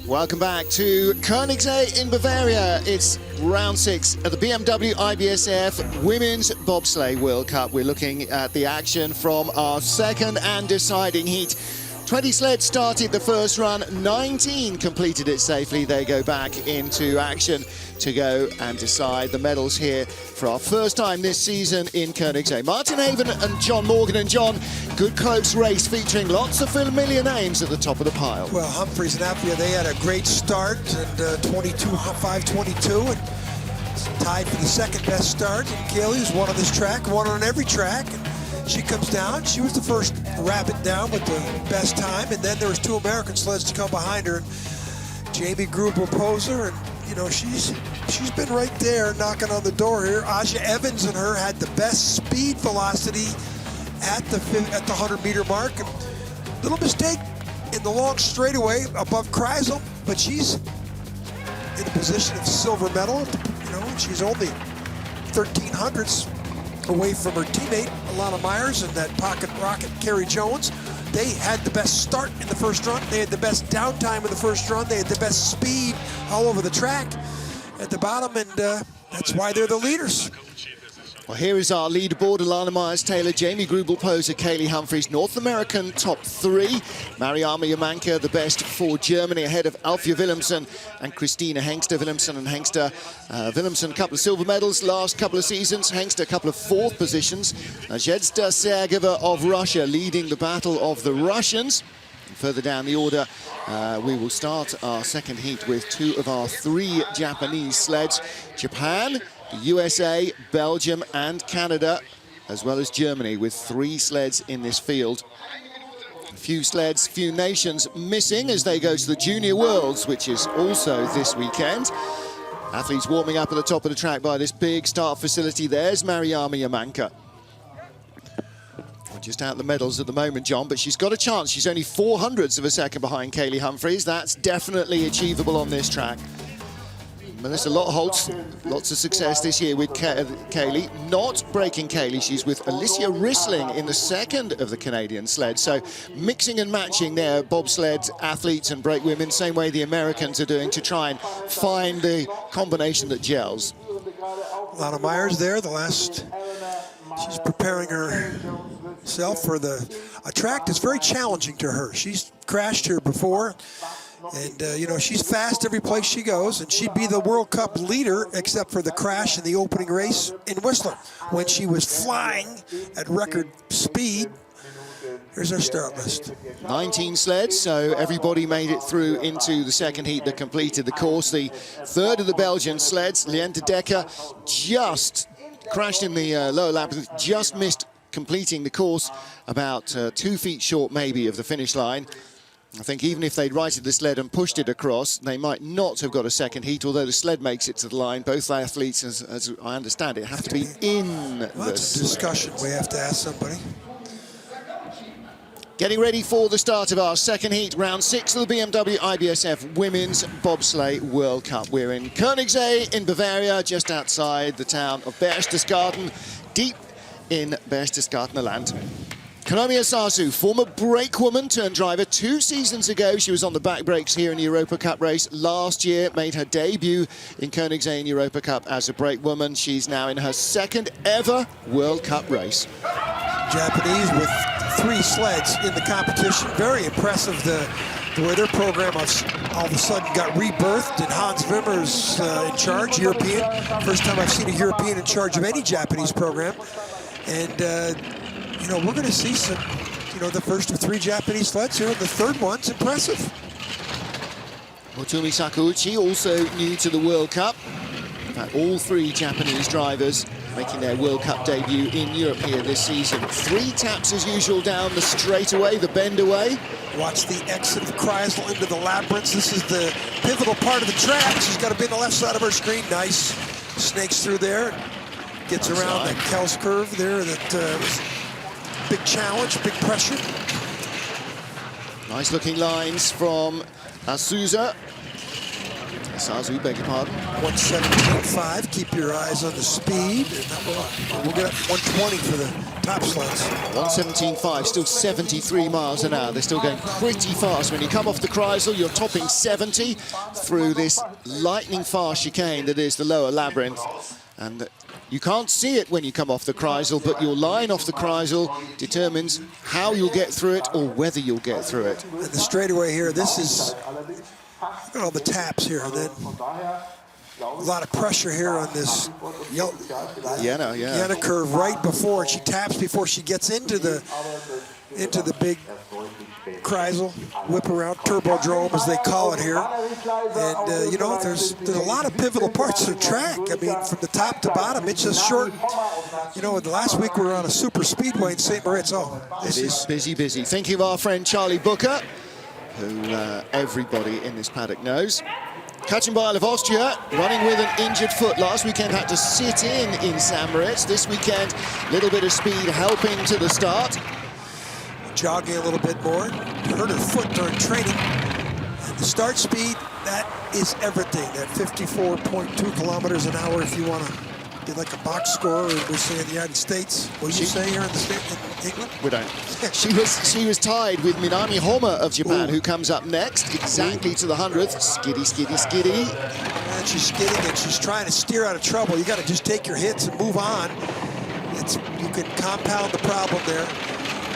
Welcome back to Königssee in Bavaria. It's round 6 of the BMW IBSF Women's Bobsleigh World Cup. We're looking at the action from our second and deciding heat. 20 sleds started the first run, 19 completed it safely. They go back into action to go and decide the medals here for our first time this season in Königssee. Martin Haven and John Morgan. And John, good close race featuring lots of familiar names at the top of the pile. Well, Humphries and Appia, they had a great start and 5:22 and tied for the second best start. And Kaylee, who's won on this track, won on every track. And she comes down. She was the first rabbit down with the best time, and then there was 2 American sleds to come behind her. And Jamie Grubel Poser, and you know she's been right there knocking on the door here. Aja Evans and her had the best speed velocity at the 100-meter mark. And little mistake in the long straightaway above Kreisel, but she's in a position of silver medal. You know, she's only 1300ths away from her teammate Alana Myers and that pocket rocket Carrie Jones. They had the best start in the first run. They had the best downtime in the first run. They had the best speed all over the track at the bottom, and that's why they're the leaders. Well, here is our leaderboard. Alana Myers-Taylor, Jamie Grubel-Poser, Kaylee Humphries. North American top 3. Mariama Yamanka, the best for Germany, ahead of Alfia Willemsen and Christina Hengster. Willemsen and Hengster. Willemsen, a couple of silver medals last couple of seasons. Hengster, a couple of 4th positions. Zvezda Sergeva of Russia leading the battle of the Russians. And further down the order, we will start our second heat with 2 of our 3 Japanese sleds. Japan, the USA, Belgium and Canada, as well as Germany, with 3 sleds in this field. A few sleds, few nations missing as they go to the Junior Worlds, which is also this weekend. Athletes warming up at the top of the track by this big start facility. There's Mariama Yamanka. We're just out the medals at the moment, John, but she's got a chance. She's only 0.04 of a second behind Kaylee Humphries. That's definitely achievable on this track. Melissa Lottholtz, lots of success this year with Kaylee. Not breaking Kaylee, she's with Alicia Rissling in the second of the Canadian sled. So mixing and matching their bobsled athletes and break women, same way the Americans are doing, to try and find the combination that gels. Lana Myers there, she's preparing herself for a track that's very challenging to her. She's crashed here before. And, you know, she's fast every place she goes, and she'd be the World Cup leader except for the crash in the opening race in Whistler when she was flying at record speed. Here's our start list. 19 sleds, so everybody made it through into the second heat that completed the course. The third of the Belgian sleds, Liente Dekker, just crashed in the lower labyrinth, just missed completing the course, about 2 feet short maybe of the finish line. I think even if they'd righted the sled and pushed it across, they might not have got a second heat, although the sled makes it to the line. Both athletes, as I understand it, have to be in the discussion. We have to ask somebody. Getting ready for the start of our second heat, round 6 of the BMW IBSF Women's Bobsleigh World Cup. We're in Königssee in Bavaria, just outside the town of Berchtesgaden, deep in Berchtesgadener land. Konomi Osasu, former brakewoman turned driver. 2 seasons ago, she was on the back brakes here in the Europa Cup race. Last year, made her debut in Königssee in Europa Cup as a brakewoman. She's now in her 2nd ever World Cup race. Japanese with 3 sleds in the competition. Very impressive the way their program all of a sudden got rebirthed, and Hans Wimmer's in charge, European. First time I've seen a European in charge of any Japanese program. And you know, we're going to see some, you know, the first of 3 Japanese sleds here, and the 3rd one's impressive. Motumi Sakuuchi, also new to the World Cup. In fact, all 3 Japanese drivers making their World Cup debut in Europe here this season. 3 taps as usual down the straightaway, the bend away. Watch the exit of Kreisel into the labyrinth. This is the pivotal part of the track. She's got to be on the left side of her screen. Nice. Snakes through there. Gets around that Kells curve there. That was big challenge, big pressure. Nice looking lines from Sazu, beg your pardon. 117.5. Keep your eyes on the speed. And we'll get up 120 for the top sleds. 117.5, still 73 miles an hour. They're still going pretty fast. When you come off the Kreisel, you're topping 70 through this lightning fast chicane that is the lower labyrinth. And you can't see it when you come off the Kreisel, but your line off the Kreisel determines how you'll get through it or whether you'll get through it. And the straightaway here, this is, look at all the taps here. And then a lot of pressure here on this Jena curve right before. She taps before she gets into the big Kreisel, whip around, turbodrome as they call it here. And you know, there's a lot of pivotal parts of the track. I mean, from the top to bottom, it's just short. You know, last week we were on a super speedway in St. Moritz. Oh, it is busy, busy. Thinking of our friend Charlie Booker, who everybody in this paddock knows. Königssee of Austria, running with an injured foot. Last weekend had to sit in St. Moritz. This weekend, a little bit of speed helping to the start. Jogging a little bit more. Hurt her foot during training. And the start speed, that is everything. That 54.2 kilometers an hour if you want to get like a box score, as we say in the United States. What do you say here in England? We don't. She was tied with Minami Homa of Japan, who comes up next, exactly to the 100th. Skiddy, skiddy, skiddy. And she's skidding and she's trying to steer out of trouble. You got to just take your hits and move on. You can compound the problem there.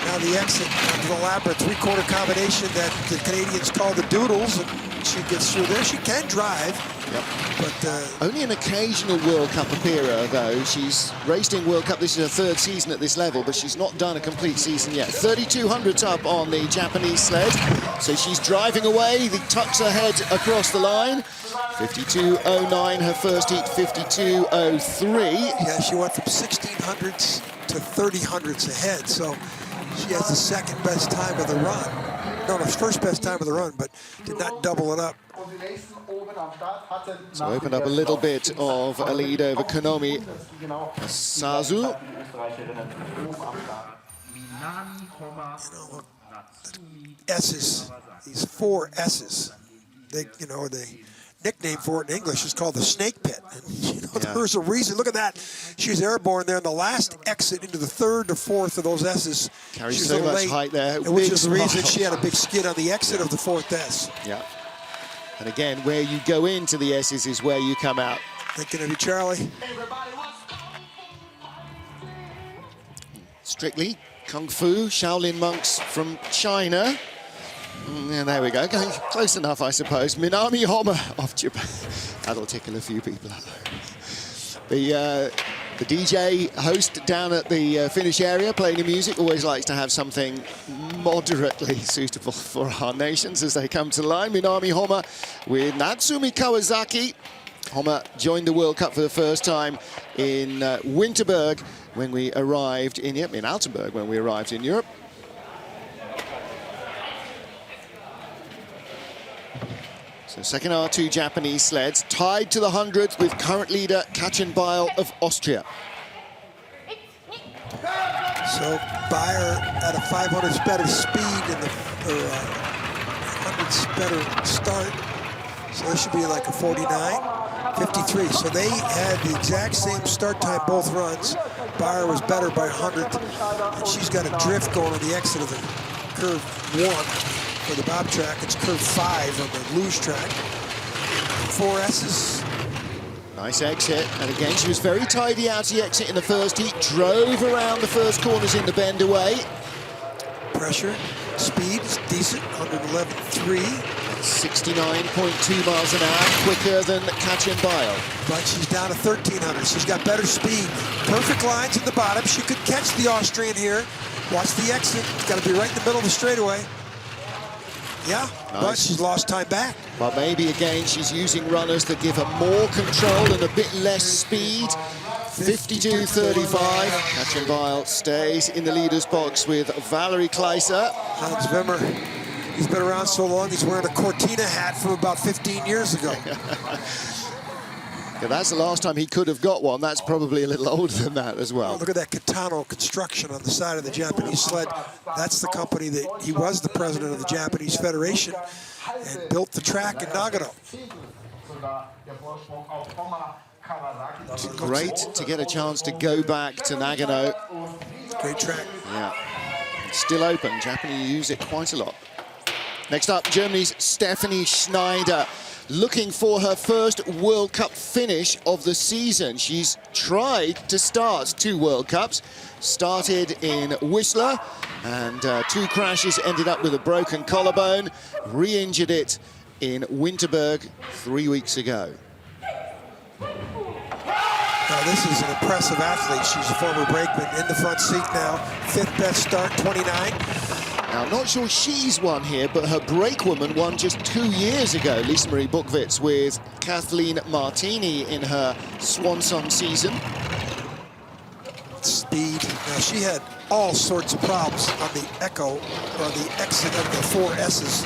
Now the exit into the labyrinth, three-quarter combination that the Canadians call the doodles, and she gets through there. She can drive, but only an occasional World Cup appearer, though. She's raced in World Cup. This is her third season at this level, but she's not done a complete season yet. 3,200 up on the Japanese sled, so she's driving away. The tucks her head across the line. 52.09, her first heat, 52.03. Yeah, she went from 1,600s to 3,000s ahead, so she has the second best time of the run. No, first best time of the run, but did not double it up. So opened up a little bit of a lead over Konomi Sazu. S's, these four S's. They nickname for it in English is called the snake pit. And, there's a reason. Look at that. She's airborne there in the last exit into the third or fourth of those S's. Carries so much height there. Which is the reason she had a big skid on the exit of the fourth S. Yeah. And again, where you go into the S's is where you come out. Thinking of you, Charlie. Strictly Kung Fu, Shaolin monks from China. And there we go, going close enough, I suppose. Minami Homa of Japan. That'll tickle a few people. The DJ host down at the finish area playing the music always likes to have something moderately suitable for our nations as they come to the line. Minami Homa with Natsumi Kawasaki. Homa joined the World Cup for the first time in Winterberg when we arrived in Altenburg when we arrived in Europe. So second are two Japanese sleds, tied to the 100th with current leader Königssee of Austria. So Bayer at a 500's better speed and the 100's better start. So this should be like a 49.53. So they had the exact same start time both runs. Bayer was better by 100th. And she's got a drift going on the exit of the curve 1. For the Bob track, it's curve 5 on the luge track. 4 S's. Nice exit, and again, she was very tidy out the exit in the first heat, drove around the first corners in the bend away. Pressure, speed is decent, 111.3. 69.2 miles an hour, quicker than Königssee. But she's down to 1,300. She's got better speed. Perfect lines in the bottom. She could catch the Austrian here. Watch the exit. It's got to be right in the middle of the straightaway. Yeah, nice. But she's lost time back. But maybe again she's using runners that give her more control and a bit less speed. 52.35. Königssee stays in the leader's box with Valerie Kleiser. Hans Wimmer, he's been around so long, he's wearing a Cortina hat from about 15 years ago. Yeah, that's the last time he could have got one. That's probably a little older than that as well. Look at that Katano construction on the side of the Japanese sled. That's the company that he was the president of the Japanese Federation and built the track in Nagano. It's great to get a chance to go back to Nagano. Great track. Yeah, it's still open. Japanese use it quite a lot. Next up, Germany's Stefanie Schneider, looking for her first World Cup finish of the season. She's tried to start 2 World Cups, started in Whistler, and 2 crashes, ended up with a broken collarbone, re-injured it in Winterberg 3 weeks ago. Now, this is an impressive athlete. She's a former brakeman in the front seat now. 5th best start, 29. Now, I'm not sure she's won here, but her brakewoman won just 2 years ago, Lisa Marie Buchwitz, with Kathleen Martini in her swan song season. Speed. Now, she had all sorts of problems on the Echo, or the exit of the 4 S's,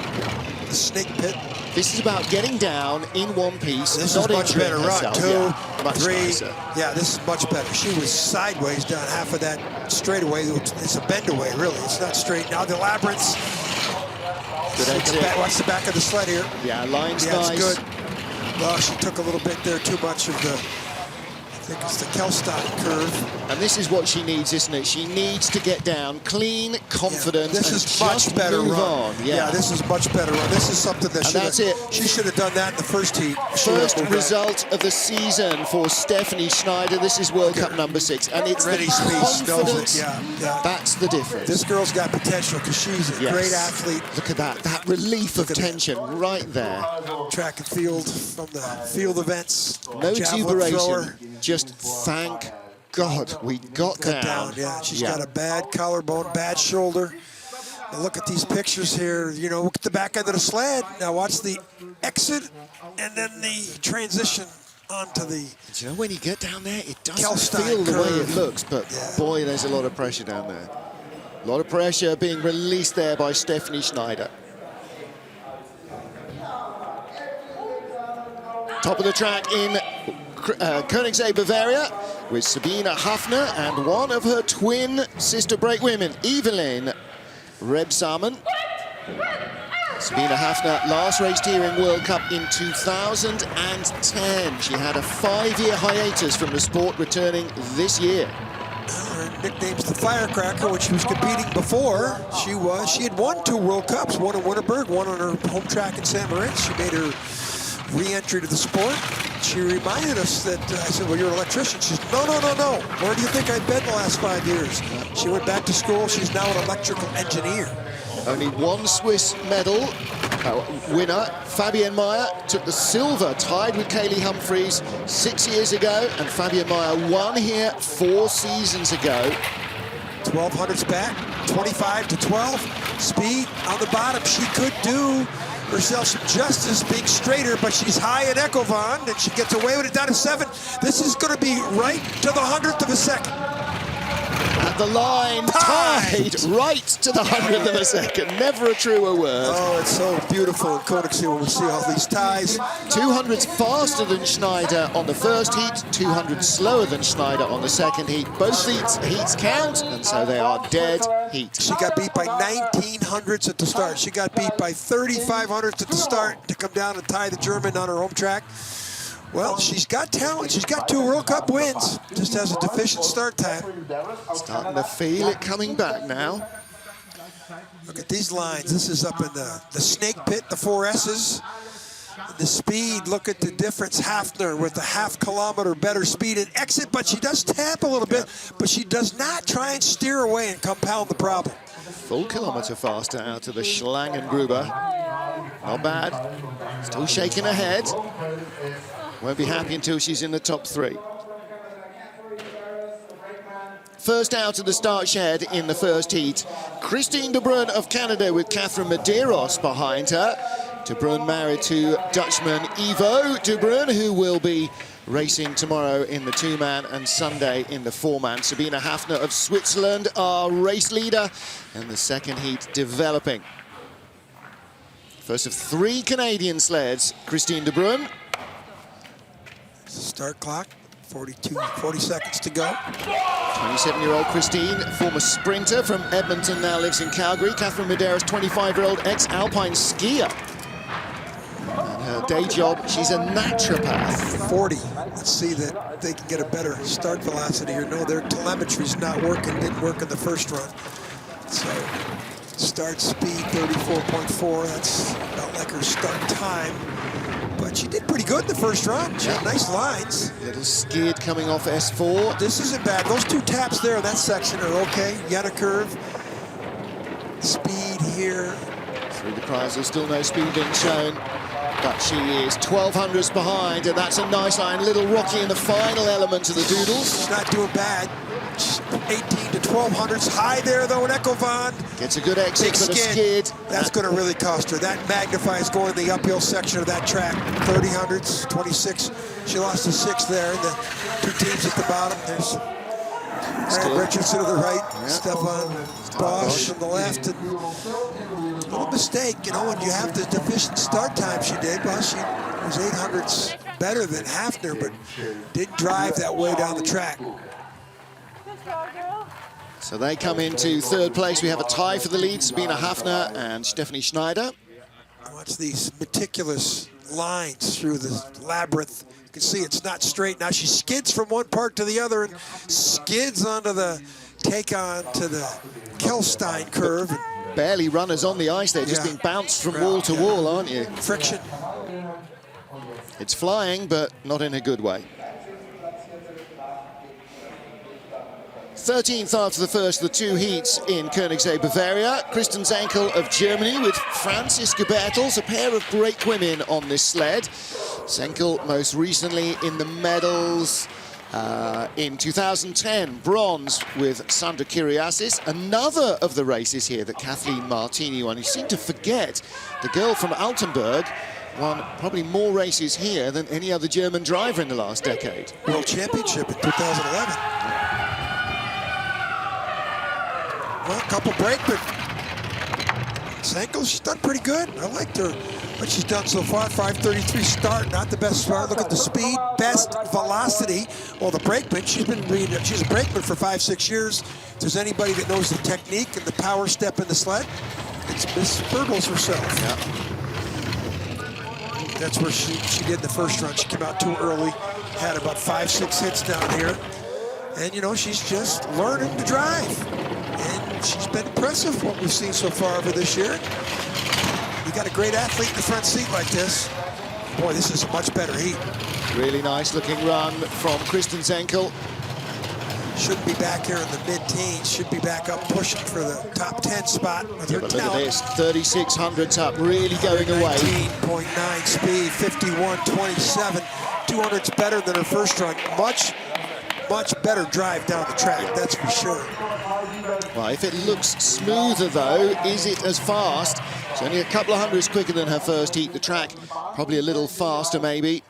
the snake pit. This is about getting down in one piece. This is much better run. 2, yeah, 3. Nicer. Yeah, this is much better. She was sideways down half of that straightaway. It's a bend away, really. It's not straight. Now the labyrinth. Watch the back of the sled here. Yeah, line's yeah, nice. It's good. Well, she took a little bit there, too much of the, I think it's the Kelstein curve. And this is what she needs, isn't it? She needs to get down clean, confident, this is much better move run. on. Yeah, this is much better run. This is something that she should have done that in the first heat. First result of the season for Stefanie Schneider. This is World Cup number 6, and it's Ready the confidence. Yeah. That's the difference. This girl's got potential because she's a great athlete. Look at that relief of tension right there. Track and field from the field events. No tuberation. Just thank God we got down. Yeah, she's got a bad collarbone, bad shoulder. Now look at these pictures here. You know, look at the back end of the sled. Now watch the exit and then the transition onto the. Do you know, when you get down there, it doesn't Kelstein feel the way curve. it looks, but boy, there's a lot of pressure down there. A lot of pressure being released there by Stefanie Schneider. Top of the track in Königssee, Bavaria, with Sabine Hafner and one of her twin sister brakewomen, Evelyn Rebsamen. Sabine Hafner last raced here in World Cup in 2010. She had a 5-year hiatus from the sport, returning this year. Her nickname's the Firecracker. When she was competing before, she had won 2 World Cups, one in Winterberg, one on her home track in St. Moritz. She made her re-entry to the sport. She reminded us that, I said, well, you're an electrician. She's, no. Where do you think I've been the last 5 years? She went back to school. She's now an electrical engineer. Only one Swiss medal winner, Fabienne Meyer, took the silver, tied with Kaylee Humphries 6 years ago, and Fabienne Meyer won here 4 seasons ago. 1200's back, 25 to 12. Speed on the bottom. She could do herself some justice being straighter, but she's high in Ecovon, and she gets away with it down to 7. This is going to be right to the 100th of a second. At the line, tied right to the 100th of a second. Never a truer word. Oh, it's so beautiful in Königssee when we see all these ties. 200s faster than Schneider on the first heat, 200 slower than Schneider on the second heat. Both heats count, and so they are dead heat. She got beat by 1900s at the start. She got beat by 3500s at the start to come down and tie the German on her home track. Well, she's got talent. She's got 2 World Cup wins. Just has a deficient start time. Starting to feel it coming back now. Look at these lines. This is up in the snake pit, the 4 S's. The speed, look at the difference. Hafner with a half-kilometer better speed and exit, but she does tap a little bit, but she does not try and steer away and compound the problem. Full kilometer faster out of the Schlangengruber. Not bad. Still shaking her head. Won't be happy until she's in the top 3. First out of the start shed in the first heat, Christine De Bruyn of Canada with Catherine Medeiros behind her. De Bruyn married to Dutchman Ivo De Bruyn, who will be racing tomorrow in the 2-man and Sunday in the 4-man. Sabine Hafner of Switzerland, our race leader, and the second heat developing. First of 3 Canadian sleds, Christine De Bruyn. Start clock, 40 seconds to go. 27-year-old Christine, former sprinter from Edmonton, now lives in Calgary. Catherine Medeiros, 25-year-old ex-alpine skier. And her day job, she's a naturopath. 40. Let's see that they can get a better start velocity here. No, their telemetry's not working, didn't work in the first run. So, start speed 34.4. That's about like her start time. But she did pretty good in the first run. She had nice lines. Little skid coming off S4. This isn't bad. Those two taps there in that section are okay. Yet curve. Speed here. Through the Chrysler, still no speed being shown. But she is 1200s behind, and that's a nice line. Little rocky in the final element of the doodles. She's not doing bad. 18 to 1200s. High there, though, in Echo Von. Gets a good exit, but a skid. That's going to really cost her. That magnifies going the uphill section of that track. 30-hundreds, 26. She lost a 6 there. The two teams at the bottom. There's Aaron Richardson to the right, Stefan Bosch on the left. And a little mistake, you know, when you have the deficient start time she did. Well, she was 800s better than Hafner, but didn't drive that way down the track. So they come into third place. We have a tie for the lead, Sabina Hafner and Stephanie Schneider. Watch these meticulous lines through the labyrinth. You can see it's not straight. Now she skids from one part to the other and skids onto the take-on to the Kelstein curve. Barely runners on the ice there, just being bounced from wall to wall, aren't you? Friction. It's flying, but not in a good way. 13th after the first of the two heats in Königssee, Bavaria. Kristen Zenkel of Germany with Franziska Bertels, a pair of great women on this sled. Zenkel most recently in the medals in 2010, bronze with Sandra Kyriasis. Another of the races here that Kathleen Martini won. You seem to forget the girl from Altenburg won probably more races here than any other German driver in the last decade. World Championship in 2011. Well, a couple break, but Zenkel, she's done pretty good. I liked her, what she's done so far. 5:33 start, not the best start. Look at the speed, best velocity. Well, the brakeman, she's a brakeman for 5-6 years. If there's anybody that knows the technique and the power step in the sled, it's Miss Burgles herself. Yeah. That's where she did the first run. She came out too early, had about 5-6 hits down here. And, you know, she's just learning to drive. And she's been impressive, what we've seen so far over this year. You got a great athlete in the front seat like this. Boy, this is a much better heat. Really nice looking run from Kristen Zenkel. Shouldn't be back here in the mid-teens. Should be back up pushing for the top 10 spot with her But talent. look at this, 3600s up, really going away. 19.9 speed, 51.27. 200's better than her first run. Much better drive down the track, that's for sure. Well, if it looks smoother, though, is it as fast? It's only a couple of hundreds quicker than her first heat. The track probably a little faster, maybe,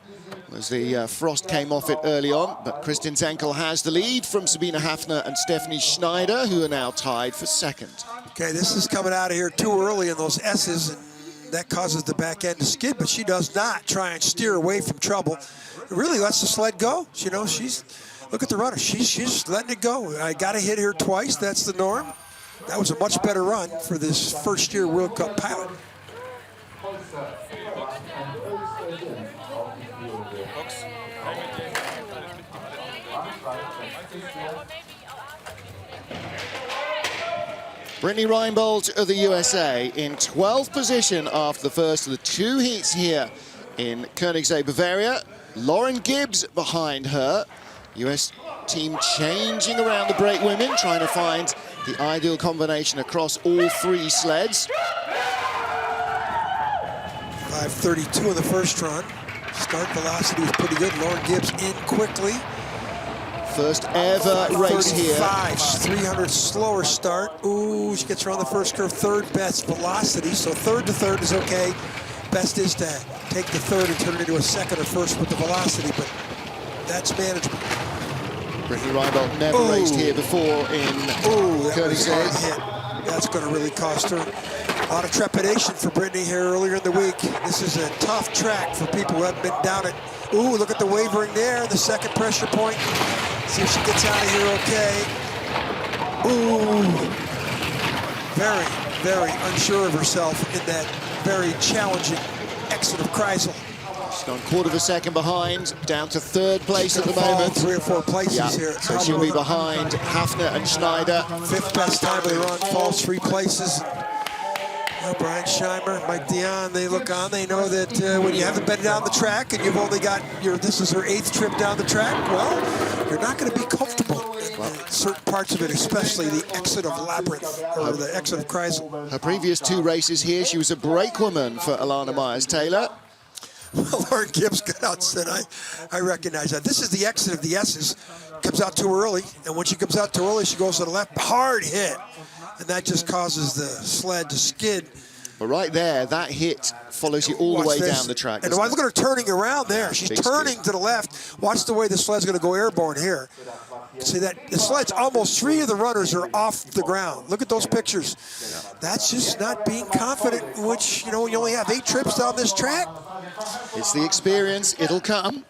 as the frost came off it early on. But Kristen Zenkel has the lead from Sabina Hafner and Stephanie Schneider, who are now tied for second. Okay, this is coming out of here too early in those S's, and that causes the back end to skid, but she does not try and steer away from trouble. It really lets the sled go. You know, look at the runner. She's just letting it go. I got to hit her twice. That's the norm. That was a much better run for this first-year World Cup pilot. Brittany Reinbold of the USA in 12th position after the first of the two heats here in Königssee, Bavaria. Lauren Gibbs behind her. US team changing around the brake women, trying to find the ideal combination across all three sleds. 5:32 in the first run. Start velocity was pretty good. Lauren Gibbs in quickly. First ever race here. 300 slower start. Ooh, she gets around the first curve. Third best velocity, so third to third is okay. Best is to take the third and turn it into a second or first with the velocity, but that's manageable. Brittany Reinbold never raced here before in Königssee. That's going to really cost her. A lot of trepidation for Brittany here earlier in the week. This is a tough track for people who haven't been down it. Ooh, look at the wavering there, the second pressure point. See if she gets out of here okay. Ooh, very, very unsure of herself in that very challenging exit of Kreisel. She's gone quarter of a second behind, down to third place at the moment. 3 or 4 places here. So she'll be behind Hafner and Schneider. 5th best time of the run, falls 3 places. Brian Scheimer, Mike Dion, they look on, they know that when you haven't been down the track and you've only got this is her 8th trip down the track, well, you're not going to be comfortable in certain parts of it, especially the exit of Labyrinth, or the exit of Kreisel. Her previous 2 races here, she was a brakewoman for Alana Myers-Taylor. Well, Lauren Gibbs got out and said, I recognize that. This is the exit of the S's. Comes out too early, and when she comes out too early, she goes to the left, hard hit. And that just causes the sled to skid. But right there, that hit follows you all the way down the track. And look at her turning around there. She's turning to the left. Watch the way the sled's going to go airborne here. See that the sled's almost 3 of the runners are off the ground. Look at those pictures. That's just not being confident, which, you know, when you only have 8 trips down this track. It's the experience. It'll come.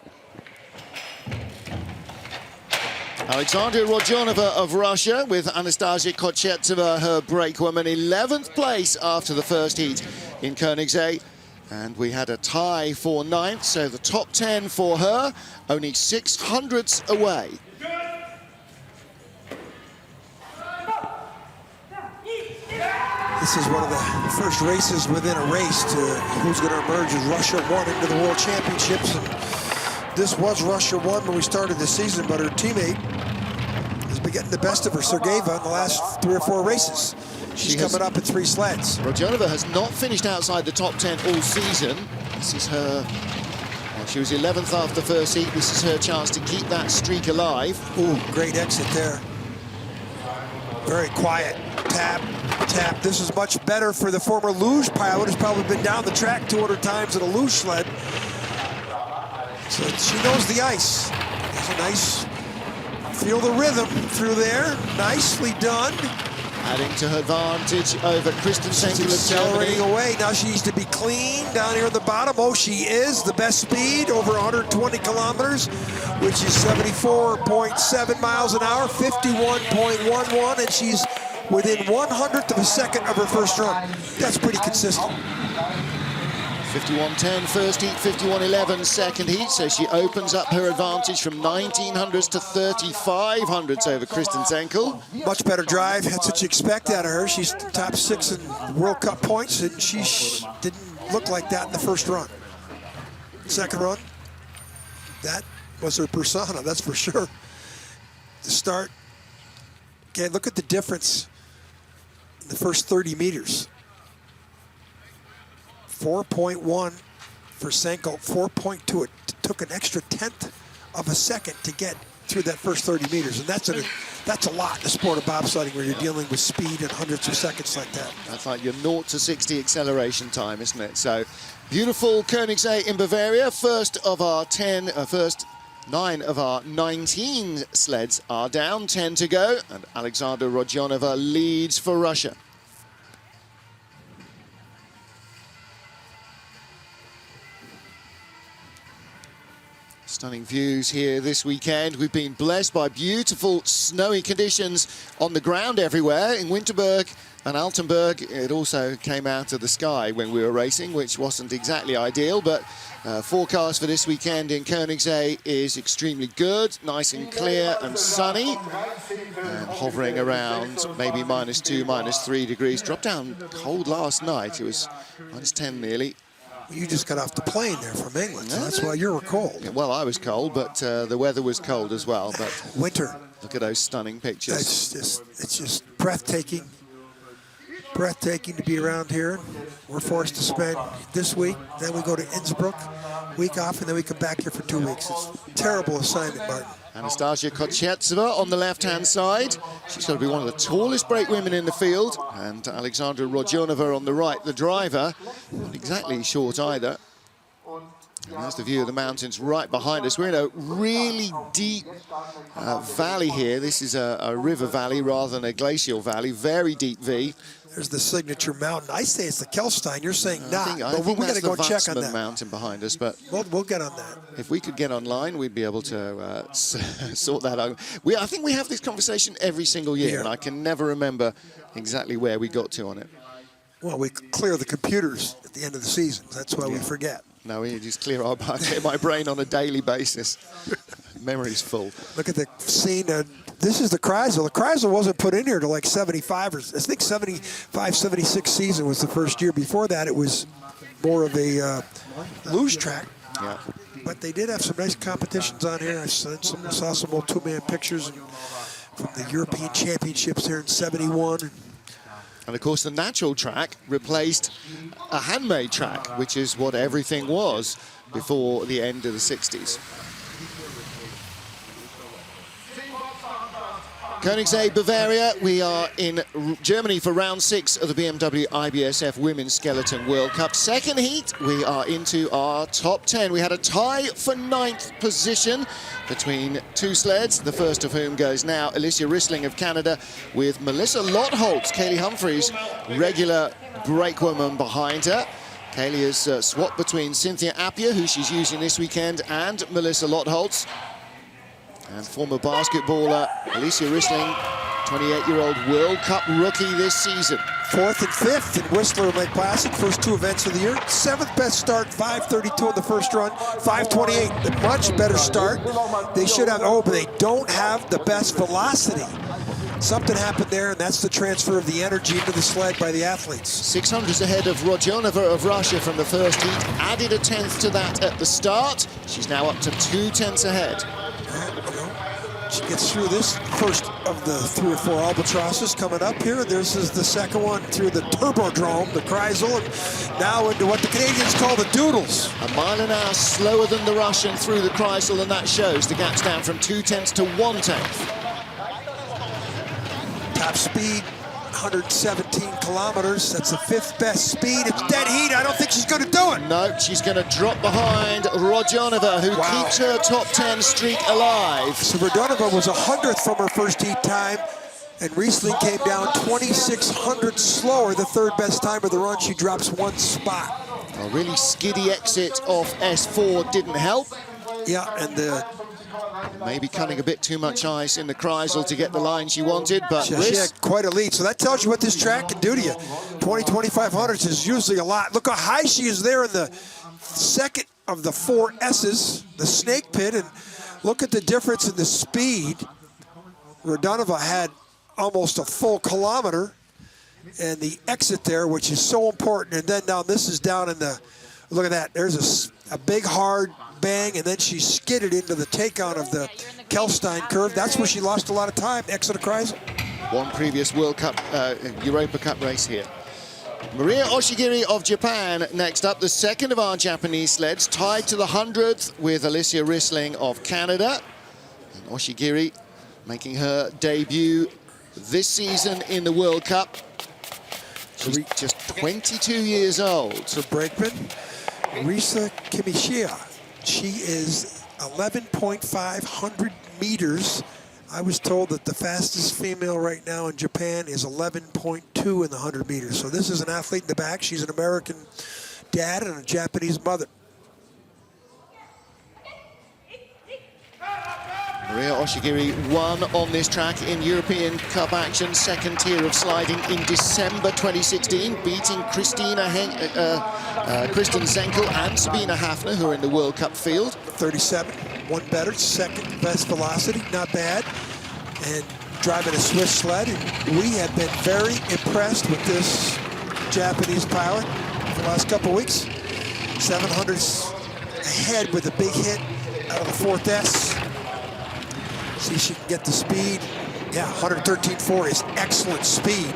Alexandra Rodionova of Russia with Anastasia Kochetsova, her brakewoman, 11th place after the first heat in Königssee. And we had a tie for 9th, so the top 10 for her, only 600ths away. This is one of the first races within a race to who's going to emerge as Russia 1 into the World Championships. And this was Russia 1 when we started the season, but her teammate has been getting the best of her, Sergeyeva, in the last 3 or 4 races. She's coming up in 3 sleds. Rodionova has not finished outside the top 10 all season. This is her, well, she was 11th after the first heat. This is her chance to keep that streak alive. Ooh, great exit there. Very quiet. Tap, tap. This is much better for the former luge pilot who's probably been down the track 200 times in a luge sled. So she knows the ice. There's a nice, feel the rhythm through there. Nicely done. Adding to her advantage over Kristen Senkel of accelerating Germany. away. Now she needs to be clean down here at the bottom. Oh, she is. The best speed, over 120 kilometers, which is 74.7 miles an hour, 51.11, and she's within 100th of a second of her first run. That's pretty consistent. 51.10 first heat, 51.11 second heat, so she opens up her advantage from 1900s to 3500s over Kristen Senkel. Much better drive, that's what you expect out of her. She's top 6 in World Cup points, and she didn't look like that in the first run. Second run, that was her persona, that's for sure. The start, okay, look at the difference in the first 30 meters. 4.1 for Senkel, 4.2. It took an extra 1/10 of a second to get through that first 30 meters, and that's a lot in the sport of bobsledding where you're dealing with speed and hundreds of seconds like that. That's like your 0 to 60 acceleration time, isn't it? So beautiful Königssee in Bavaria. First 9 of our 19 sleds are down, 10 to go, and Alexandra Rodionova leads for Russia. Stunning views here this weekend. We've been blessed by beautiful snowy conditions on the ground everywhere. In Winterberg and Altenburg, it also came out of the sky when we were racing, which wasn't exactly ideal, but forecast for this weekend in Königssee is extremely good, nice and clear and sunny, and hovering around maybe -2, -3 degrees. Dropped down cold last night. It was -10 nearly. You just got off the plane there from England, so that's why you were cold. Yeah, well, I was cold, but the weather was cold as well. But winter. Look at those stunning pictures. It's just breathtaking. Breathtaking to be around here. We're forced to spend this week, then we go to Innsbruck, week off, and then we come back here for 2 weeks. It's a terrible assignment, Martin. Anastasia Kochetsova on the left-hand side. She's got to be one of the tallest brakewomen in the field. And Alexandra Rodionova on the right, the driver. Not exactly short either. And there's the view of the mountains right behind us. We're in a really deep valley here. This is a river valley rather than a glacial valley. Very deep V. There's the signature mountain. I say it's the Kelstein. You're saying not. I think we got to go check on the that. mountain behind us, but we'll get on that. if we could get online, we'd be able to sort that out. I think we have this conversation every single year, and I can never remember exactly where we got to on it. Well, we clear the computers at the end of the season. That's why we forget. No, we just clear my brain on a daily basis. Memory's full. Look at the scene. This is the Kreisel. The Kreisel wasn't put in here till like 75 or I think 75, 76 season was the first year. Before that, it was more of a luge track. Yeah. But they did have some nice competitions on here. I saw some old two-man pictures from the European Championships here in '71. And of course, the natural track replaced a handmade track, which is what everything was before the end of the 60s. Königssee, Bavaria. We are in Germany for round 6 of the BMW IBSF Women's Skeleton World Cup. Second heat, we are into our top 10. We had a tie for 9th position between two sleds, the first of whom goes now, Alicia Rissling of Canada, with Melissa Lottholtz, Kaylee Humphries, regular brakewoman behind her. Kaylee has swapped between Cynthia Appiah, who she's using this weekend, and Melissa Lottholtz. And former basketballer Alicia Rissling, 28-year-old World Cup rookie this season. 4th and 5th in Whistler Lake Classic, first 2 events of the year. 7th best start, 5:32 in the first run, 5:28. A much better start. They should have, but they don't have the best velocity. Something happened there, and that's the transfer of the energy into the sled by the athletes. 600s ahead of Rodionova of Russia from the first heat. Added a 10th to that at the start. She's now up to 2 tenths ahead. She gets through this first of the 3 or 4 albatrosses coming up here. This is the second one through the turbodrome, the Kreisel, and now into what the Canadians call the doodles. A mile an hour slower than the Russian through the Kreisel, and that shows the gap's down from 2 tenths to 1 tenth. Top speed, 117 kilometers. That's the 5th best speed. It's dead heat. I don't think she's going to do it. No, she's going to drop behind Rodionova, who keeps her top 10 streak alive. So Rodionova was 100th from her first heat time, and Riesling came down 2,600 slower, the 3rd best time of the run. She drops 1 spot. A really skiddy exit off S4 didn't help. Yeah, and maybe cutting a bit too much ice in the Kreisel to get the line she wanted, but she had quite a lead. So that tells you what this track can do to you. 2,500s is usually a lot. Look how high she is there in the 2nd of the 4 S's, the snake pit, and look at the difference in the speed. Rodionova had almost a full kilometer, and the exit there, which is so important. And then now this is down in the, look at that. There's a big hard bang, and then she skidded into the takeout of the Kelstein curve. That's where she lost a lot of time, exit of Kreisel. One previous World Cup, Europa Cup race here. Maria Oshigiri of Japan next up, the second of our Japanese sleds, tied to the 100th with Alicia Rissling of Canada. And Oshigiri making her debut this season in the World Cup. She's just 22 years old. So brakeman, Risa Kimishia. She is 11.5 meters. I was told that the fastest female right now in Japan is 11.2 in the 100 meters. So this is an athlete in the back. She's an American dad and a Japanese mother. Maria Oshigiri won on this track in European Cup action, second tier of sliding in December 2016, beating Kristen Zenkel and Sabina Hafner, who are in the World Cup field. 37, 1 better, 2nd best velocity, not bad. And driving a Swiss sled. And we have been very impressed with this Japanese pilot for the last couple of weeks. 700s ahead with a big hit out of the 4th S. See if she can get the speed. Yeah, 113.4 is excellent speed.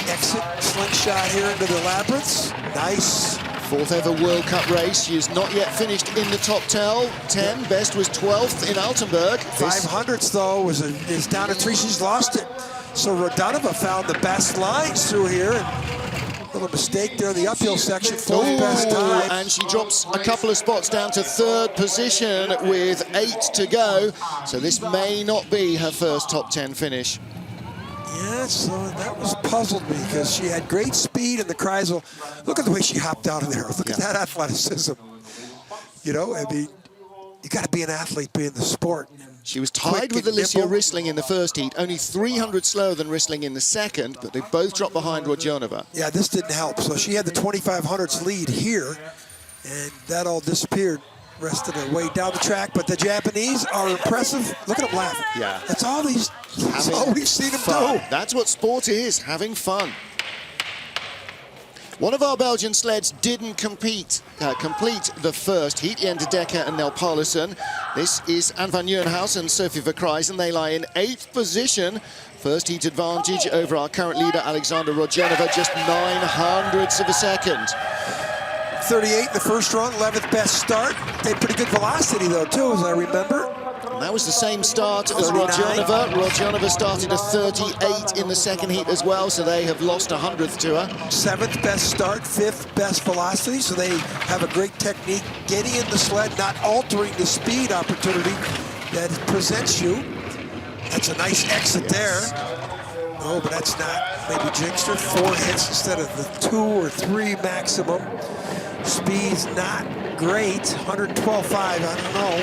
Exit, slingshot here into the labyrinths. Nice. 4th ever World Cup race. She has not yet finished in the top 10. Best was 12th in Altenburg. 500s, though, is down to 3. She's lost it. So Rodionova found the best lines through here. And Little mistake there in the uphill section. Fourth best time. And she drops a couple of spots down to third position with 8 to go. So this may not be her first top 10 finish. Yeah, so that was puzzled me because she had great speed in the Kreisel. Look at the way she hopped out of there. Look at that athleticism. You know, I mean, you got to be an athlete being the sport. She was tied with Alicia Rissling in the first heat, only 300 slower than Rissling in the second, but they both dropped behind Rodionova. Yeah, this didn't help. So she had the 2500s lead here, and that all disappeared rest of the way down the track. But the Japanese are impressive. Look at them laughing. Yeah. That's all we've seen them do. That's what sport is, having fun. One of our Belgian sleds didn't complete the first heat, Jens de Decker and Nel Paulsen. This is Anne van Nieuwenhuis and Sophie Verkrijzen. They lie in 8th position. First heat advantage over our current leader, Alexandra Rodionova, just 900ths of a second. 38 in the first run, 11th best start. They had pretty good velocity, though, too, as I remember. And that was the same start as Rodionova. Rodionova started a 38 in the second heat as well, so they have lost 100th to her. 7th best start, 5th best velocity, so they have a great technique getting in the sled, not altering the speed opportunity that presents you. That's a nice exit there. Oh, but that's not maybe jinxed her. 4 hits instead of the 2 or 3 maximum. Speed's not great. 112.5, I don't know.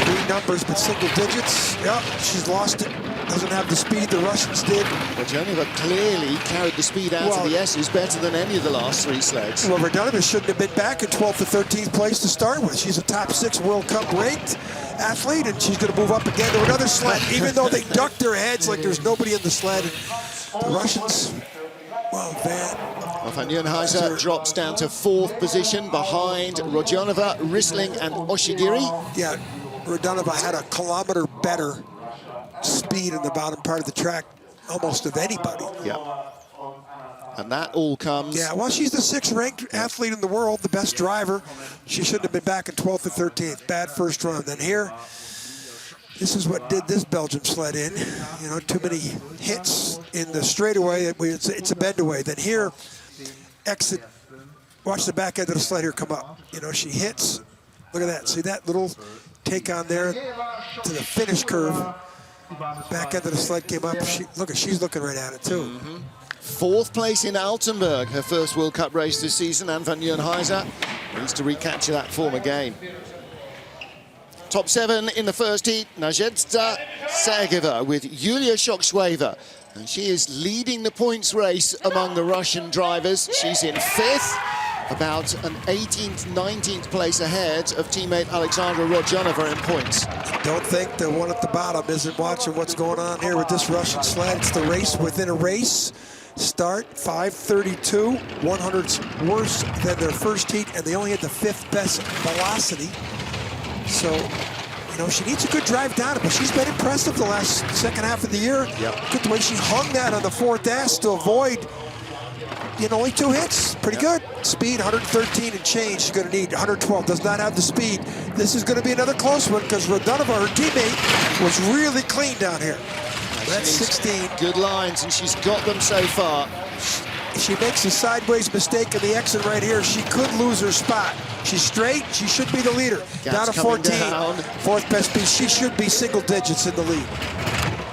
3 numbers, but single digits. Yep, she's lost it. Doesn't have the speed the Russians did. Rodionova clearly carried the speed out of the S's better than any of the last 3 sleds. Well, Rodionova shouldn't have been back in 12th or 13th place to start with. She's a top 6 World Cup ranked athlete, and she's going to move up again to another sled, even though they ducked their heads like there's nobody in the sled. And the Russians, well, Van Nieuwenhuis drops down to 4th position behind Rodionova, Rissling and Oshigiri. Yeah, Rodionova had a kilometer better speed in the bottom part of the track almost of anybody. Yeah. And that all comes... Yeah, well, she's the 6th ranked athlete in the world, the best driver. She shouldn't have been back in 12th or 13th. Bad first run. Then here, this is what did this Belgium sled in. You know, too many hits in the straightaway. It's a bend away. Then here, exit. Watch the back end of the sled here come up. You know, she hits. Look at that. See that little take on there to the finish curve. Back end of the sled came up. She's looking right at it too. Mm-hmm. 4th place in Altenburg, her first World Cup race this season. Anne van Nieuwenhuis needs to recapture that form again. Top 7 in the first heat, Nadezhda Sergeva with Yulia Shokshweva. And she is leading the points race among the Russian drivers. She's in 5th, about an 18th, 19th place ahead of teammate Alexandra Rodionova in points. Don't think the one at the bottom isn't watching what's going on here with this Russian sled. It's the race within a race. Start 5:32, 100ths worse than their first heat, and they only had the 5th best velocity. So, you know, she needs a good drive down it, but she's been impressive the last second half of the year. Yep. Good the way she hung that on the 4th ass to avoid, you know, only 2 hits. Pretty good. Speed, 113 and change. She's going to need 112. Does not have the speed. This is going to be another close one because Rodionova, her teammate, was really clean down here. That's 16. Good lines, and she's got them so far. If she makes a sideways mistake in the exit right here, she could lose her spot. She's straight. She should be the leader. Down to 14. Down. 4th best speed. She should be single digits in the lead.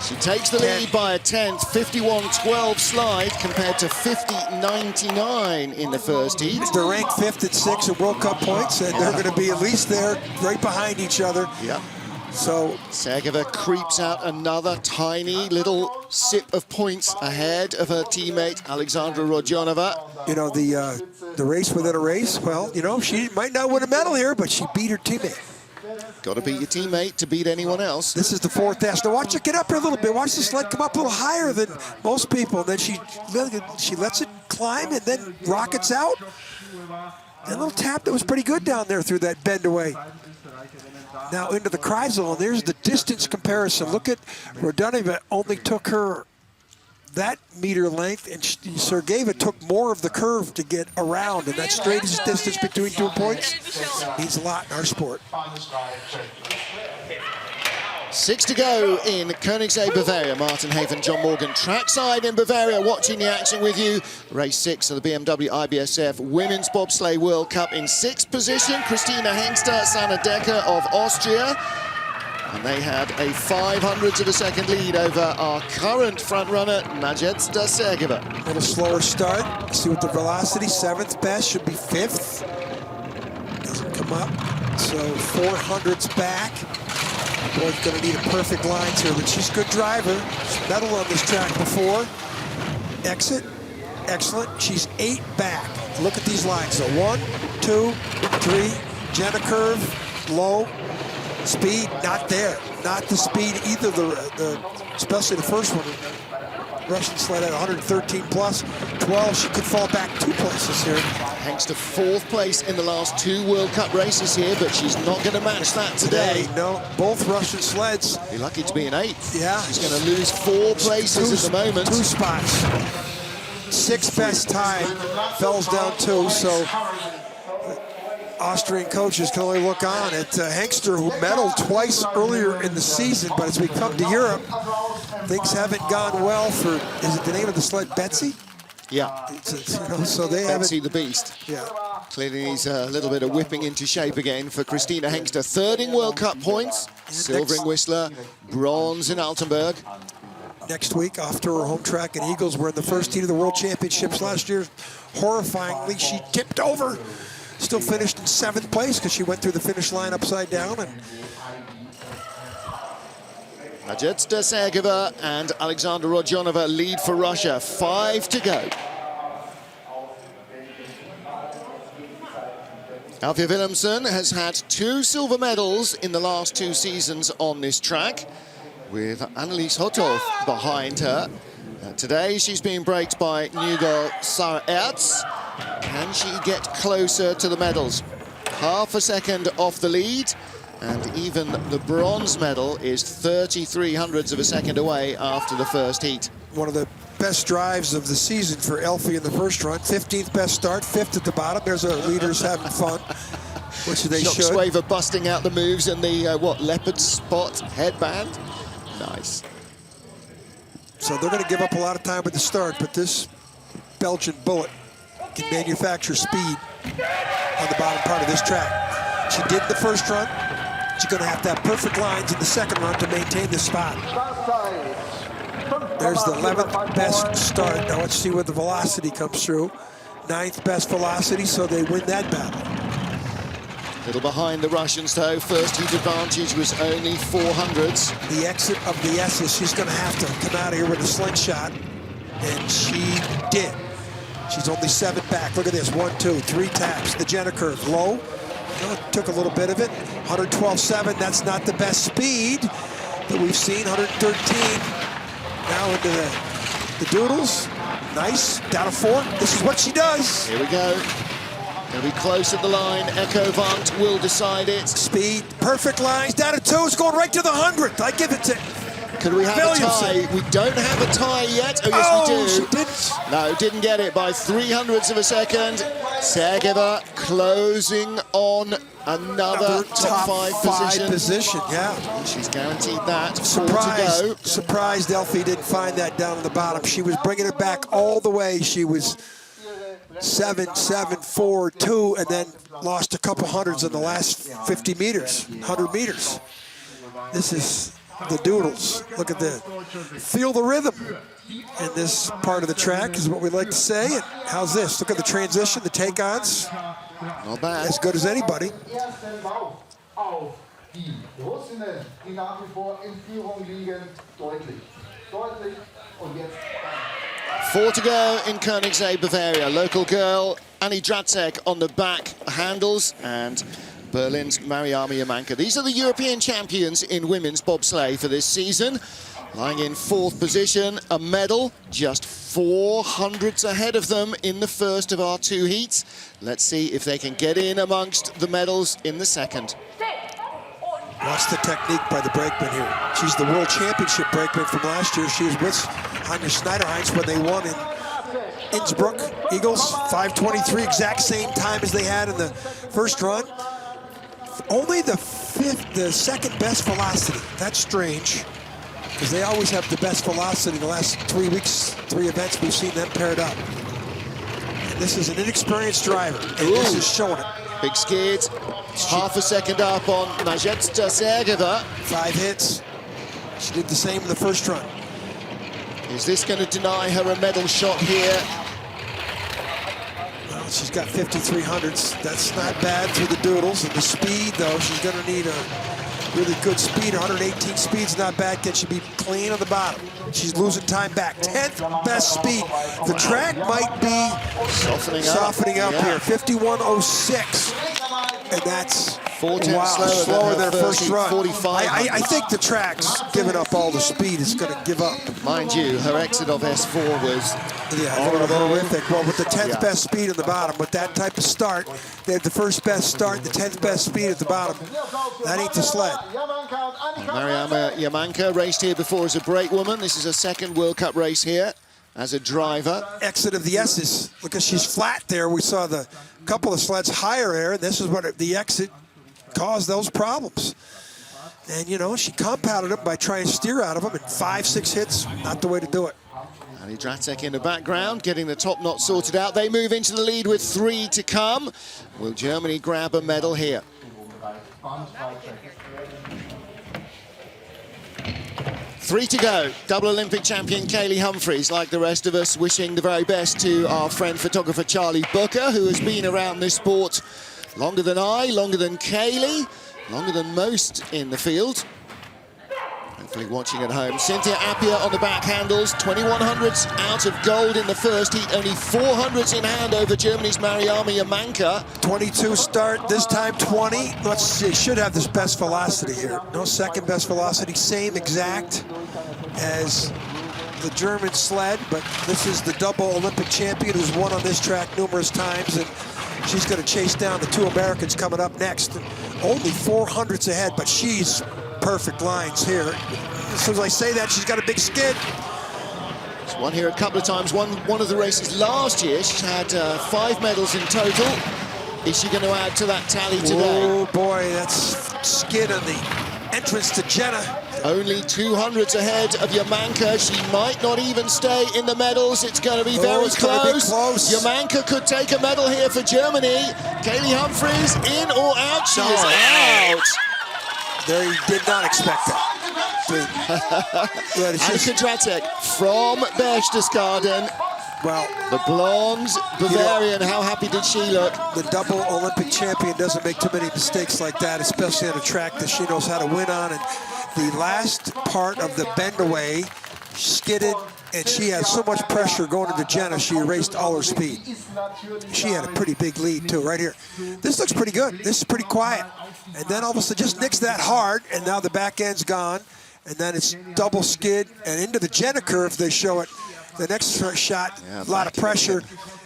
She takes the lead by a 10th, 51-12 slide compared to 50-99 in the first heat. They're ranked 5th at 6 at World Cup points, and they're going to be at least there right behind each other. Yep. So Sergeva creeps out another tiny little sip of points ahead of her teammate Alexandra Rodionova. You know, the race within a race, well, you know, she might not win a medal here, but she beat her teammate. Got to beat your teammate to beat anyone else. This is the 4th ass. Now watch it get up here a little bit. Watch the sled come up a little higher than most people. And then she lets it climb and then rockets out. That little tap that was pretty good down there through that bend away. Now into the Kreisel, and there's the distance comparison. Look at Rodionova only took her that meter length, and Sergeva took more of the curve to get around, and that straightest distance between 2 points means a lot in our sport. 6 to go in Königssee, Bavaria. Martin Haven, John Morgan, trackside in Bavaria, watching the action with you. Race 6 of the BMW IBSF Women's Bobsleigh World Cup in 6th position. Christina Hengster, Sanna Decker of Austria. And they had a 0.05 of a second lead over our current front-runner, Nadezhda Sergeva. A little slower start. See what the velocity, 7th best, should be 5th. Doesn't come up, so 400's back. Boy's gonna need a perfect line here, but she's a good driver. She's medaled on this track before. Exit, excellent. She's 8 back. Look at these lines though. 1, 2, 3, Jenna curve, low. Speed, not there. Not the speed either, especially the first one. Russian sled at 113 plus. 12, she could fall back 2 places here. Hengster 4th place in the last 2 World Cup races here, but she's not going to match that today. No, both Russian sleds. Be lucky to be in 8th. Yeah. She's going to lose 4 places at the moment. 2 spots. 6th best time, falls down 2, so Austrian coaches can only look on at Hengster, who medaled twice earlier in the season, but as we come to Europe, things haven't gone well for, is it the name of the sled, Betsy? Yeah. So they haven't. Betsy the Beast. Yeah. Clearly needs a little bit of whipping into shape again for Christina Hengster. 3rd in World Cup points, silver in Whistler, bronze in Altenburg. Next week, after her home track in Eagles, we're in the first heat of the World Championships last year. Horrifyingly, she tipped over. Still finished in 7th place because she went through the finish line upside down. And Nadezhda Sergeva and Alexandra Rodionova lead for Russia. 5 to go. Alfie Wilhelmsen has had 2 silver medals in the last 2 seasons on this track, with Annelies Hotov behind her. Today she's being braked by new girl Sarah Ertz. Can she get closer to the medals? 0.5 second off the lead, and even the bronze medal is 0.33 of a second away after the first heat. One of the best drives of the season for Elfie in the first run. 15th best start, 5th at the bottom. There's our leaders having fun, which they should. Shockswaver busting out the moves and the, leopard spot headband. Nice. So they're going to give up a lot of time at the start, but this Belgian bullet can manufacture speed on the bottom part of this track. She did the first run. She's going to have perfect lines in the second run to maintain the spot. There's the 11th best start. Now let's see where the velocity comes through. 9th best velocity, so they win that battle. Little behind the Russians, though. First heat advantage was only 400s. The exit of the S's, she's going to have to come out of here with a slingshot, and she did. She's only 7 back. Look at this, 1, 2, 3 taps. The Jenna curve, low. It took a little bit of it. 112.7, that's not the best speed that we've seen. 113. Now into the doodles. Nice, down to 4. This is what she does. Here we go. Gonna be close at the line. Echo Vant will decide it. Speed, perfect lines, down to 2. It's going right to the 100th. I give it to Could we have a tie? We don't have a tie yet. Oh, yes, we do. She didn't. No, didn't get it by 0.03 of a second. Sergeva closing on another top 5 position. Yeah. She's guaranteed that. 4 to go. Surprised Elfie didn't find that down at the bottom. She was bringing it back all the way. She was 7, 7, 4, 2, and then lost a couple hundreds in the last 50 meters, 100 meters. This is the doodles. Look at that. Feel the rhythm in this part of the track is what we like to say. And how's this? Look at the transition, the take-ons. Not bad. As good as anybody. 4 to go in Königssee, Bavaria. Local girl Annie Dracek on the back handles, and Berlin's Mariama Yamanka. These are the European champions in women's bobsleigh for this season. Lying in 4th position, a medal, just 400s ahead of them in the first of our 2 heats. Let's see if they can get in amongst the medals in the second. Watch the technique by the brakeman here. She's the world championship brakeman from last year. She was with Anja Schneiderheinz when they won in Innsbruck. Eagles, 5:23, exact same time as they had in the first run. only the second best velocity. That's strange, because they always have the best velocity. The last 3 weeks, 3 events, we've seen them paired up. And this is an inexperienced driver, and this is showing it. Big skid, half a second up on Majetska Sergeva. 5 hits. She did the same in the first run. Is this going to deny her a medal shot here? Well, she's got 5,300s. That's not bad through the doodles. And the speed, though, she's going to need a really good speed. 118 speed's not bad. Can she be clean on the bottom? She's losing time back. 10th best speed. The track might be softening up here. 51.06. And that's 4 tenths slower than her first run. 45. I think the track's giving up all the speed. It's going to give up. Mind you, her exit of S4 was horrific. Well, with the 10th best speed at the bottom, with that type of start, they had the first best start, the 10th best speed at the bottom. That ain't the sled. Mariama Yamanka raced here before as a brake woman. This is her second World Cup race here as a driver. Exit of the S's. Look, at she's flat there. We saw the couple of sleds higher air, and this is what the exit caused those problems. And, you know, she compounded them by trying to steer out of them, and 5-6 hits, not the way to do it. Ali Dratek in the background, getting the top knot sorted out. They move into the lead with 3 to come. Will Germany grab a medal here? 3 to go. Double Olympic champion Kaylee Humphries, like the rest of us, wishing the very best to our friend photographer Charlie Booker, who has been around this sport longer than I, longer than Kaylee, longer than most in the field. Hopefully watching at home. Cynthia Appia on the back handles, 2100s out of gold in the first heat, only 400s in hand over Germany's Mariama Yamanka. 22 start, this time 20. Let's see, should have this best velocity here. No second best velocity, same exact as the German sled, but this is the double Olympic champion who's won on this track numerous times, and she's going to chase down the 2 Americans coming up next. Only 400s ahead, but she's perfect lines here. As soon as I say that, she's got a big skid. She's won here a couple of times. Won one of the races last year. She's had 5 medals in total. Is she going to add to that tally today? Oh boy, that's skid on the entrance to Jenna. Only 200s ahead of Yamanka. She might not even stay in the medals. It's going to be very close. Yamanka could take a medal here for Germany. Kaylee Humphries in or out? She is out. They did not expect that. Annika Dratek from Berchtesgaden. Well, the blonde Bavarian, how happy did she look? The double Olympic champion doesn't make too many mistakes like that, especially on a track that she knows how to win on. And the last part of the bend away, skidded, and she had so much pressure going into Jenna, she erased all her speed. She had a pretty big lead too, right here. This looks pretty good. This is pretty quiet. And then all of a sudden just nicks that hard, and now the back end's gone. And then it's double skid, and into the Jenna curve, they show it. The next shot, a lot of pressure.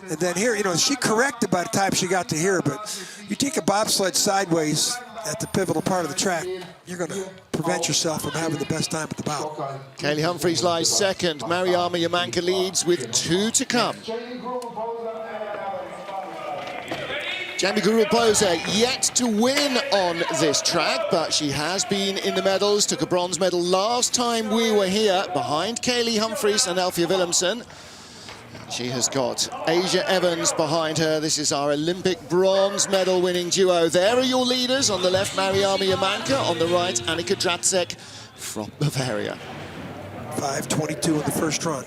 And then here, you know, she corrected by the time she got to here, but you take a bobsled sideways at the pivotal part of the track, you're going to prevent yourself from having the best time at the bottom. Kaylee Humphries lies second. Mariama Yamanka leads with 2 to come. Jamie Guru-Posa yet to win on this track, but she has been in the medals, took a bronze medal last time we were here, behind Kaylee Humphries and Alfie Willemsen. She has got Asia Evans behind her. This is our Olympic bronze medal winning duo. There are your leaders. On the left, Mariama Yamanka. On the right, Annika Dratek from Bavaria. 5:22 in the first run.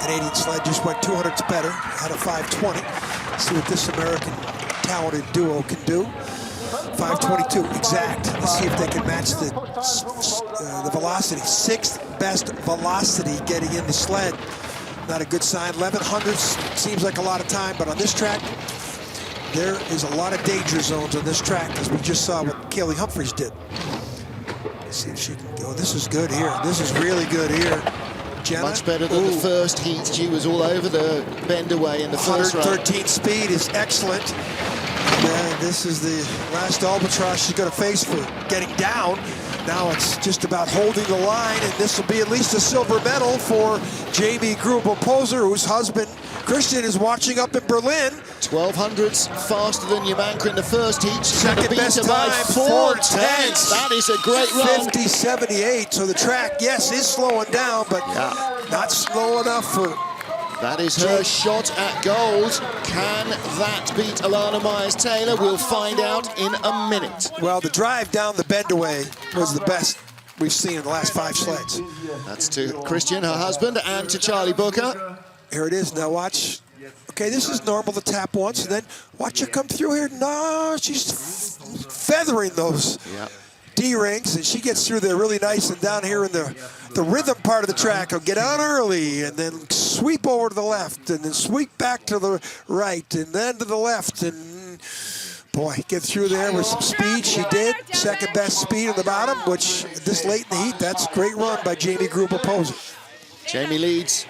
Canadian sled just went 200s better, had a 5:20. See what this American talented duo can do. 5:22 exact. Let's see if they can match the velocity. 6th best velocity getting in the sled. Not a good sign. 1100s seems like a lot of time, but on this track, there is a lot of danger zones on this track, as we just saw what Kaylee Humphries did. Let's see if she can go. This is good here. This is really good here. Jenna. Much better than the first heat. She was all over the bend away in the first run. 113 speed is excellent. And this is the last albatross she's going to face for getting down. Now it's just about holding the line, and this will be at least a silver medal for Jamie Grubel-Poser, whose husband, Christian, is watching up in Berlin. 1200s faster than Yamanka in the first heat. Second best time, 4:10. That is a great run. 50.78, so the track, yes, is slowing down, but not slow enough for... That is her shot at gold. Can that beat Alana Myers-Taylor? We'll find out in a minute. Well, the drive down the bendaway was the best we've seen in the last 5 sleds. That's to Christian, her husband, and to Charlie Booker. Here it is, now watch. Okay, this is normal to tap once, and then watch her come through here. No, she's feathering those D-rings, and she gets through there really nice, and down here in the rhythm part of the track, will get out early, and then sweep over to the left, and then sweep back to the right, and then to the left, and boy, get through there with some speed. She did. Second best speed on the bottom, which this late in the heat, that's a great run by Jamie Grubel-Poser. Jamie leads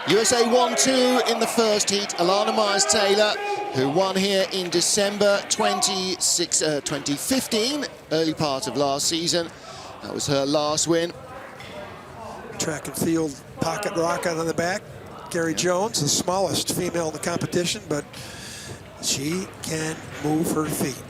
USA 1-2 in the first heat. Alana Myers-Taylor, who won here in December 2015, early part of last season. That was her last win. Track and field pocket rocket on the back. Gary Jones, the smallest female in the competition, but she can move her feet.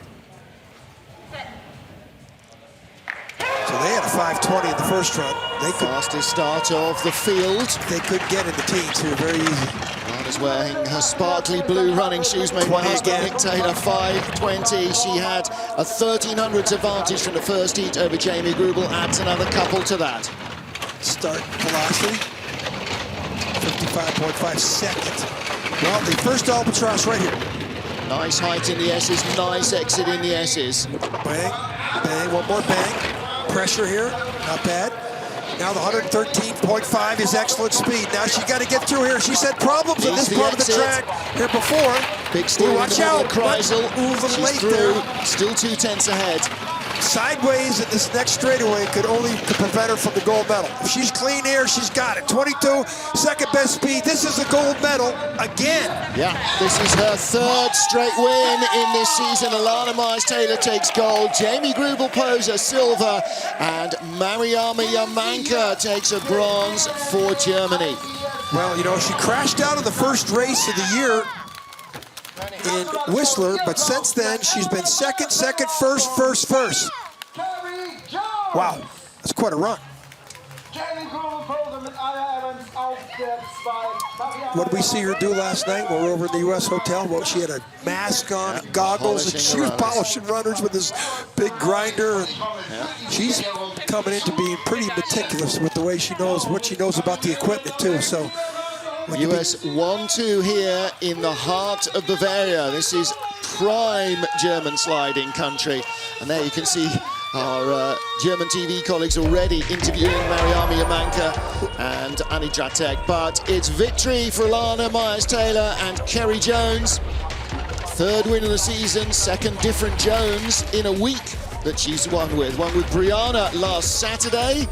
So they had a 5:20 in the first run. They could, fastest start of the field. They could get in the teens here very easy. Alana's wearing her sparkly blue running shoes made by husband Nick Taylor. 5:20. She had a 1300s advantage from the first heat over Jamie Grubel. Adds another couple to that. Start velocity, 55.5 seconds. Well, the first albatross right here. Nice height in the S's, nice exit in the S's. Bang, bang, one more bang. Pressure here, not bad. Now the 113.5 is excellent speed. Now she's got to get through here. She's had problems in this part of the track here before. Big steer, watch out. Kreisel, she's through, still 2 tenths ahead. Sideways in this next straightaway could prevent her from the gold medal. If she's clean here, she's got it. 22, second best speed. This is a gold medal again. Yeah, this is her 3rd straight win in this season. Alana Myers-Taylor takes gold. Jamie Grubel-Poser silver, and Mariama Yamanka takes a bronze for Germany. Well, you know, she crashed out of the first race of the year in Whistler, but since then she's been second, first. Wow, that's quite a run. What did we see her do last night when we were over in the U.S. hotel? Well, she had a mask on, and goggles, and she was polishing runners with this big grinder. And she's coming into being pretty meticulous with the way she knows what she knows about the equipment too. So. US 1-2 here in the heart of Bavaria. This is prime German sliding country. And there you can see our German TV colleagues already interviewing Mariama Yamanka and Annie Dratek. But it's victory for Alana Myers-Taylor and Kerry Jones. 3rd win of the season, 2nd different Jones in a week that she's won with. One with Brianna last Saturday.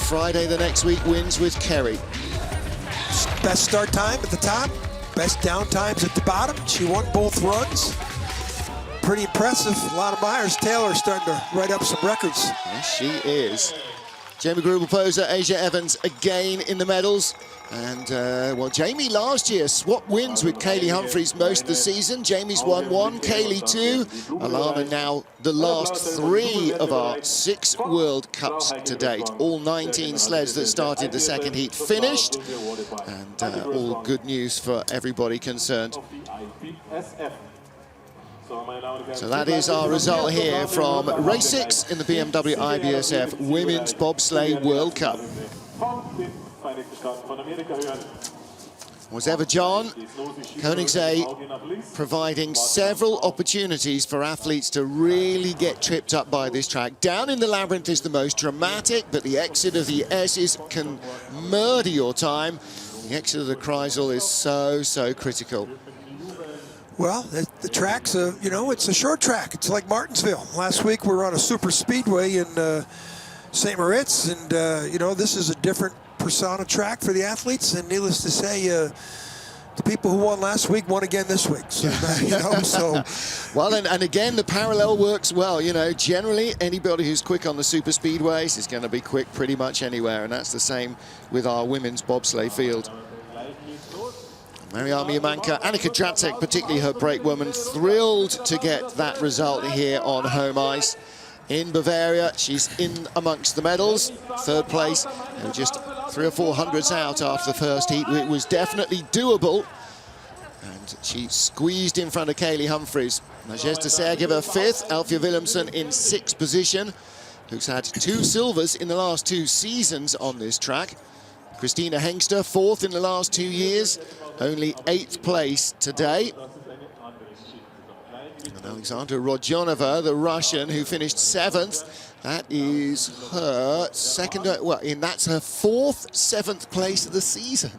Friday the next week wins with Kerry. Best start time at the top, best down times at the bottom. She won both runs. Pretty impressive. Alana Myers-Taylor starting to write up some records. Yes, she is. Jamie Grubel-Poser, Asia Evans again in the medals. And, well, Jamie last year swapped wins with Kaylee Humphries most of the season. Jamie's won 1, Kaylee 2. Alana now the last 3 of our 6 World Cups to date. All 19 sleds that started the second heat finished. And all good news for everybody concerned. So that is our result here from race 6 in the BMW IBSF Women's Bobsleigh World Cup. Was ever John, Königssee providing several opportunities for athletes to really get tripped up by this track. Down in the labyrinth is the most dramatic, but the exit of the S's can murder your time. The exit of the Kreisel is so critical. Well, the track's you know, it's a short track. It's like Martinsville. Last week we were on a super speedway in St. Moritz, and you know, this is a different persona track for the athletes, and needless to say, the people who won last week won again this week. So, you know, so. Well, and again, the parallel works well. You know, generally, anybody who's quick on the super speedways is going to be quick pretty much anywhere, and that's the same with our women's bobsleigh field. Mariama Yamanka, Annika Dracek, particularly her brake woman, thrilled to get that result here on home ice. In Bavaria, she's in amongst the medals, third place, and just 300 or 400 out after the first heat. It was definitely doable, and she squeezed in front of Kaylee Humphries. Majesta Sergieva fifth, Alfie Willemsen in sixth position, who's had 2 silvers in the last 2 seasons on this track. Christina Hengster fourth in the last 2 years, only 8th place today. And Alexandra Rodionova, the Russian, who finished 7th, that is her second, well, that's her 4th 7th place of the season.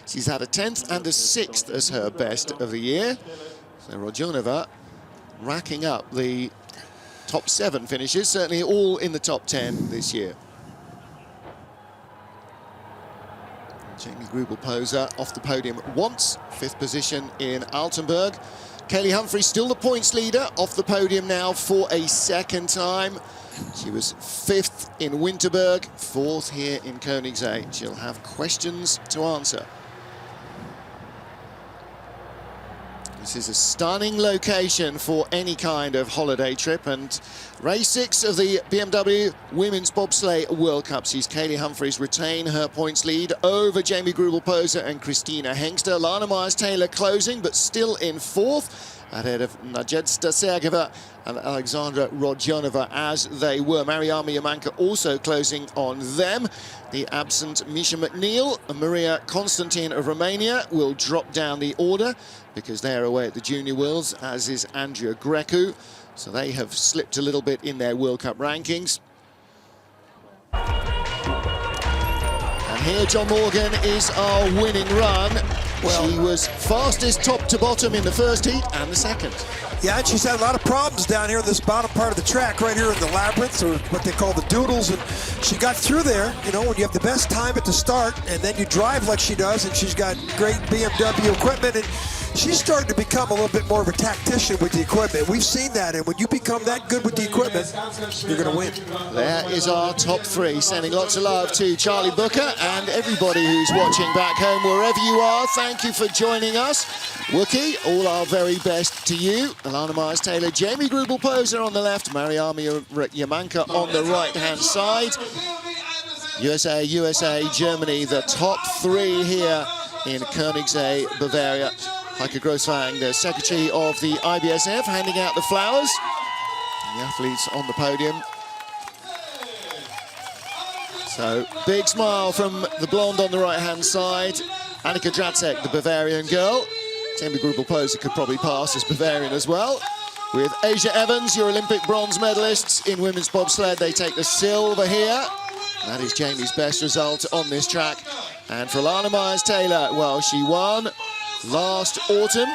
She's had a 10th and a 6th as her best of the year. So Rodionova racking up the top 7 finishes, certainly all in the top 10 this year. Jamie Grubel-Poser off the podium once, 5th position in Altenburg. Kaylee Humphries still the points leader, off the podium now for a 2nd time. She was 5th in Winterberg, 4th here in Königssee. She'll have questions to answer. This is a stunning location for any kind of holiday trip, and race 6 of the BMW Women's Bobsleigh World Cup sees Kaylee Humphries retain her points lead over Jamie Grubel-Poser and Christina Hengster. Lana Myers-Taylor closing, but still in 4th, ahead of Majesta Sergieva and Alexandra Rodionova as they were. Mariama Yamanka also closing on them. The absent Misha McNeil and Maria Constantin of Romania will drop down the order because they're away at the Junior Worlds, as is Andrea Grecu. So they have slipped a little bit in their World Cup rankings. And here John Morgan is our winning run. Well, she was fastest top to bottom in the first heat and the second. Yeah, and she's had a lot of problems down here in this bottom part of the track, right here in the labyrinth, or what they call the doodles, and she got through there. You know, when you have the best time at the start, and then you drive like she does, and she's got great BMW equipment, and she's starting to become a little bit more of a tactician with the equipment. We've seen that, and when you become that good with the equipment, you're going to win. There is our top 3, sending lots of love to Charlie Booker and everybody who's watching back home, wherever you are. Thank you for joining us. Wookie, all our very best to you. Lana Myers-Taylor, Jamie Grubel-Poser on the left, Mariama Yamanka on the right-hand side. USA, USA, Germany, the top 3 here in Königssee, Bavaria. Heike Grossfang, the secretary of the IBSF, handing out the flowers. And the athletes on the podium. So, big smile from the blonde on the right-hand side. Annika Dracek, the Bavarian girl. Jamie Grubel-Poser could probably pass as Bavarian as well. With Asia Evans, your Olympic bronze medalists in women's bobsled. They take the silver here. That is Jamie's best result on this track. And for Lana Myers-Taylor, well, she won last autumn,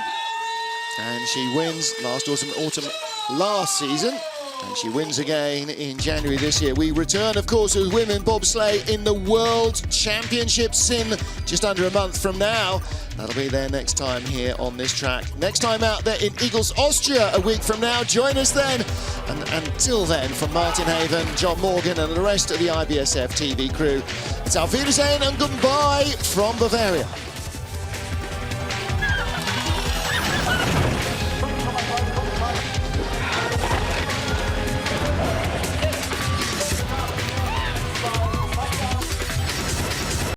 and she wins last autumn last season, and she wins again in January this year. We return, of course, with women bobsleigh in the World Championships in just under a month from now. That'll be their next time here on this track. Next time out there in Igls, Austria, a week from now. Join us then. And until then, from Martin Haven, John Morgan, and the rest of the IBSF TV crew, it's Auf Wiedersehen and goodbye from Bavaria.